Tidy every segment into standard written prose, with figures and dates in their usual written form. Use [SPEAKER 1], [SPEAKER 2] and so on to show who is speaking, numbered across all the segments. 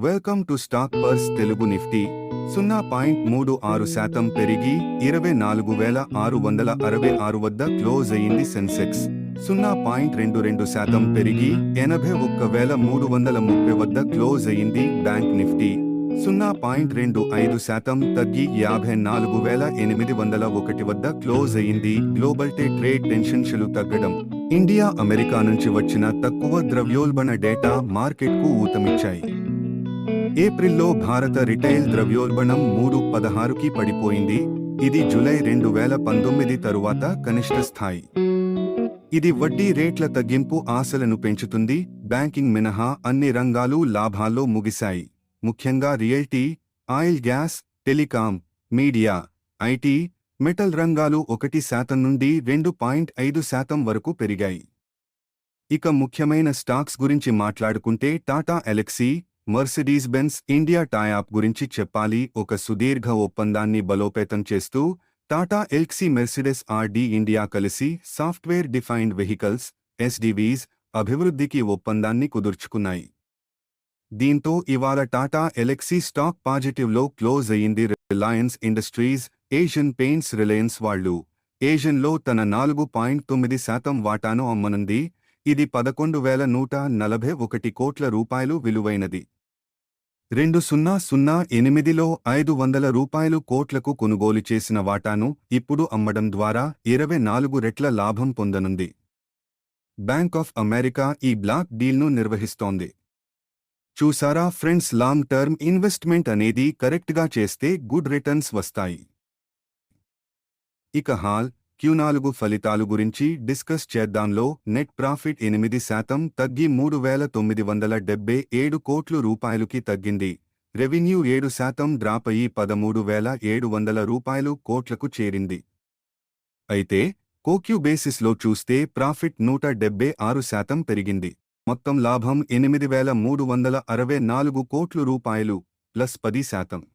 [SPEAKER 1] Welcome to stock purse Telugu. Nifty 0.36% పెరిగి 24,666 వద్ద close అయింది. సెన్సెక్స్ 0.22% పెరిగి 81,330 వద్ద క్లోజ్ అయింది. బ్యాంక్ నిఫ్టీ 0.25% తగ్గి 54,801 వద్ద క్లోజ్ అయింది. గ్లోబల్ ట్రేడ్ టెన్షన్లు తగ్గడం, ఇండియా అమెరికా నుంచి వచ్చిన తక్కువ ద్రవ్యోల్బణ డేటా మార్కెట్కు ఊతమిచ్చాయి. ఏప్రిల్లో భారత రిటైల్ ద్రవ్యోల్బణం 3.16కి పడిపోయింది. ఇది జూలై 2019 తరువాత కనిష్ట స్థాయి. ఇది వడ్డీ రేట్ల తగ్గింపు ఆశలను పెంచుతుంది. బ్యాంకింగ్ మినహా అన్ని రంగాలు లాభాల్లో ముగిశాయి. ముఖ్యంగా realty, oil gas, telecom, media, IT, metal రంగాలు 1% నుండి 2.5% వరకు పెరిగాయి. ఇక ముఖ్యమైన స్టాక్స్ గురించి మాట్లాడుకుంటే Tata Elxsi, Mercedes Benz India tie up గురించి చెప్పాలి. ఒక సుదీర్ఘ ఒప్పందాన్ని బలోపేతం చేస్తూ Tata Elxsi, Mercedes RD India కలిసి సాఫ్ట్వేర్ డిఫైన్డ్ వెహికల్స్ ఎస్డివిస్ అభివృద్ధికి ఒప్పందాన్ని కుదుర్చుకున్నాయి. దీంతో ఇవాళ టాటా ఎల్క్సీ స్టాక్ పాజిటివ్లో క్లోజ్ అయింది. Reliance industries, Asian paints Reliance వాళ్లు ఏషియన్లో తన 4.9% వాటాను అమ్మనుంది. ఇది 11,141 కోట్ల రూపాయలు విలువైనది. 2008లో 500 కోట్లకు కొనుగోలు చేసిన వాటాను ఇప్పుడు అమ్మడం ద్వారా 24 రెట్ల లాభం పొందనుంది. బ్యాంక్ ఆఫ్ అమెరికా ఈ బ్లాక్ డీల్ను నిర్వహిస్తోంది. చూసారా ఫ్రెండ్స్, లాంగ్ టర్మ్ ఇన్వెస్ట్మెంట్ అనేది కరెక్ట్గా చేస్తే గుడ్ రిటర్న్స్ వస్తాయి. ఇక హాల్ Q4 ఫలితాలు గురించి డిస్కస్ చేద్దాంలో నెట్ ప్రాఫిట్ 8% తగ్గి 3,977 కోట్ల రూపాయలుకి తగ్గింది. రెవెన్యూ 7% డ్రాప్ అయి 13,700 కోట్లకు చేరింది. అయితే కోక్యూ బేసిస్లో చూస్తే ప్రాఫిట్ 176% పెరిగింది. మొత్తం లాభం 8,364 కోట్ల రూపాయలు +10%.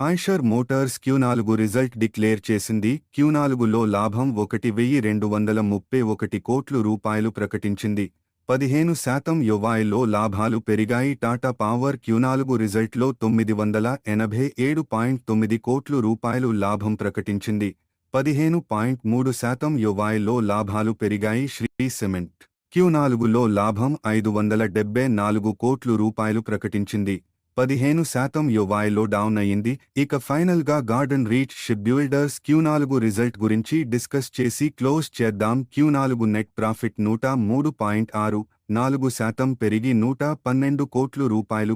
[SPEAKER 1] Eicher Motors Q4 result declare చేసింది. Q4లో లాభం 1,231 కోట్ల రూపాయలు ప్రకటించింది. 15% YoYలో లాభాలు పెరిగాయి. టాటా పవర్ Q4 రిజల్ట్లో 987.9 కోట్ల రూపాయలు లాభం ప్రకటించింది. 15.3% YoYలో లాభాలు పెరిగాయి. శ్రీ సిమెంట్ Q4లో లాభం 574 కోట్ల రూపాయలు ప్రకటించింది. 15% YoYలో డౌన్ అయింది. ఇక ఫైనల్ గా garden reach ship builders Q4 result గురించి డిస్కస్ చేసి క్లోజ్ చేద్దాం. Q4 నెట్ ప్రాఫిట్ 103.64% పెరిగి 112 కోట్ల రూపాయలు